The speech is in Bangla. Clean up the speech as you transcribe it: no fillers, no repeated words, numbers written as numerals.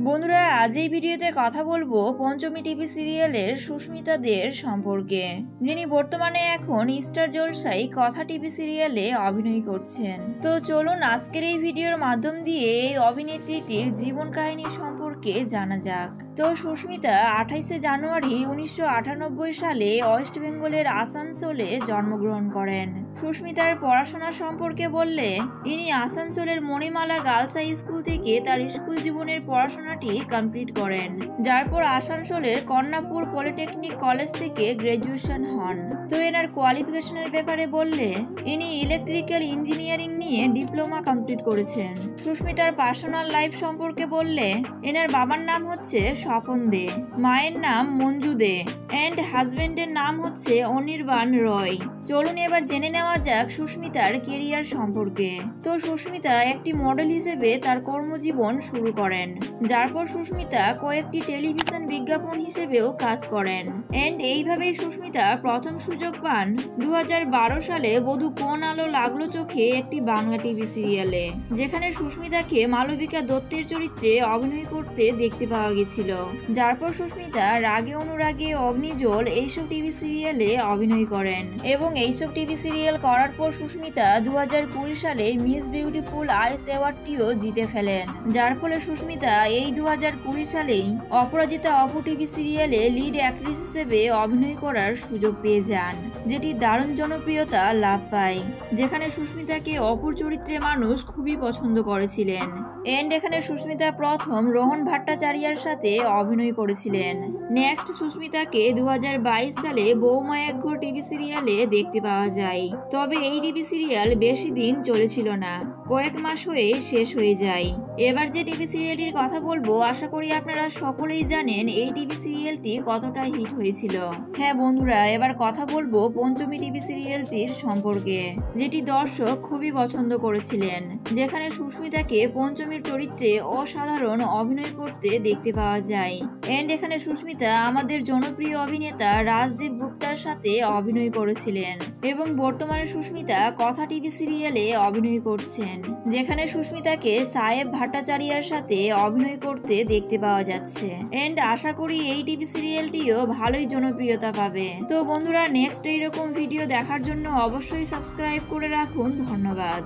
বন্ধুরা, আজ এই ভিডিওতে কথা বলবো পঞ্চমী টিভি সিরিয়ালের সুস্মিতা দের সম্পর্কে, যিনি বর্তমানে এখন স্টার জলসায় কথা টিভি সিরিয়ালে অভিনয় করছেন। তো চলুন আজকের এই ভিডিওর মাধ্যম দিয়ে এই অভিনেত্রীটির জীবন কাহিনী সম্পর্কে জানা যাক। তো সুস্মিতা 28 জানুয়ারি 1998 সালে ওয়েস্ট বেঙ্গলের আসানসোলে জন্মগ্রহণ করেন। সুস্মিতার পড়াশোনা সম্পর্কে বললে, ইনি আসানসোলের মণিমালা গার্লস হাই স্কুল থেকে তার স্কুল জীবনের পড়াশোনাটি কমপ্লিট করেন, যার পর আসানসোলের কন্যাপুর পলিটেকনিক কলেজ থেকে গ্রাজুয়েশন হন। তো এনার কোয়ালিফিকেশনের ব্যাপারে বললে, ইনি ইলেকট্রিক্যাল ইঞ্জিনিয়ারিং নিয়ে ডিপ্লোমা কমপ্লিট করেছেন। সুস্মিতার পার্সোনাল লাইফ সম্পর্কে বললে, এনার বাবার নাম হচ্ছে স্বপন দে, মায়ের নাম মঞ্জু দে এন্ড হাজবেন্ডের নাম হচ্ছে অনির্বাণ রয়। চলুন এবার জেনে নেওয়া যাক সুস্মিতার কেরিয়ার সম্পর্কে। তো সুস্মিতা একটি মডেল হিসেবে তার কর্মজীবন শুরু করেন, যার পর সুস্মিতা কয়েকটি টেলিভিশন বিজ্ঞাপন হিসেবেও কাজ করেন এন্ড এইভাবেই সুস্মিতা প্রথম সুযোগ পান 2012 সালে বধূ কোন আলো লাগলো চোখে একটি বাংলা টিভি সিরিয়ালে, যেখানে সুস্মিতাকে মালবিকা দত্তের চরিত্রে অভিনয় করতে দেখতে পাওয়া গেছিল। যার পর সুস্মিতা রাগে অনুরাগে, অগ্নিজল এইসব টিভি সিরিয়ালে অভিনয় করেন এবং এইসব টিভি সিরিয়াল করার পর সুস্মিতা 2020 সালে মিস বিউটিফুল আইস অ্যাওয়ার্ডটিও জিতে ফেলেন। যার ফলে সুস্মিতা এই 2020 সালেই অপরাজিতা অপু টিভি সিরিয়ালে লিড অ্যাক্ট্রেস হিসেবে অভিনয় করার সুযোগ পেয়ে যান, যেটি দারুণ জনপ্রিয়তা লাভ পায়, যেখানে সুস্মিতাকে অপুর চরিত্রে মানুষ খুবই পছন্দ করেছিলেন এন্ড এখানে সুস্মিতা প্রথম রোহন ভট্টাচার্যের সাথে অভিনয় করেছিলেন। নেক্সট সুস্মিতাকে 2022 সালে বৌমা এক ঘর টিভি সিরিয়ালে দেখতে পাওয়া যায়, তবে এই টিভি সিরিয়াল বেশি দিন চলেছিল না, কয়েক মাস হয়ে শেষ হয়ে যায়। এবার যে টিভি সিরিয়ালটির কথা বলবো, আশা করি আপনারা সকলেই জানেন এই টিভি সিরিয়ালটি কতটা হিট হয়েছিল। হ্যাঁ বন্ধুরা, এবার কথা বলবো পঞ্চমী টিভি সিরিয়ালটির সম্পর্কে, যেটি দর্শক খুবই পছন্দ করেছিলেন, যেখানে সুস্মিতাকে পঞ্চমীর চরিত্রে অসাধারণ অভিনয় করতে দেখতে পাওয়া যায় এন্ড এখানে সুস্মিতা আমাদের জনপ্রিয় অভিনেতা রাজদীপ গুপ্তার সাথে অভিনয় করেছিলেন এবং বর্তমানে সুস্মিতা কথা টিভি সিরিয়ালে অভিনয় করছেন, যেখানে সুস্মিতাকে সাহেব ভট্টাচার্যের সাথে অভিনয় করতে দেখতে পাওয়া যাচ্ছে এন্ড আশা করি এই টিভি সিরিয়ালটিও ভালোই জনপ্রিয়তা পাবে। তো বন্ধুরা, নেক্সট এইরকম ভিডিও দেখার জন্য অবশ্যই সাবস্ক্রাইব করে রাখুন। ধন্যবাদ।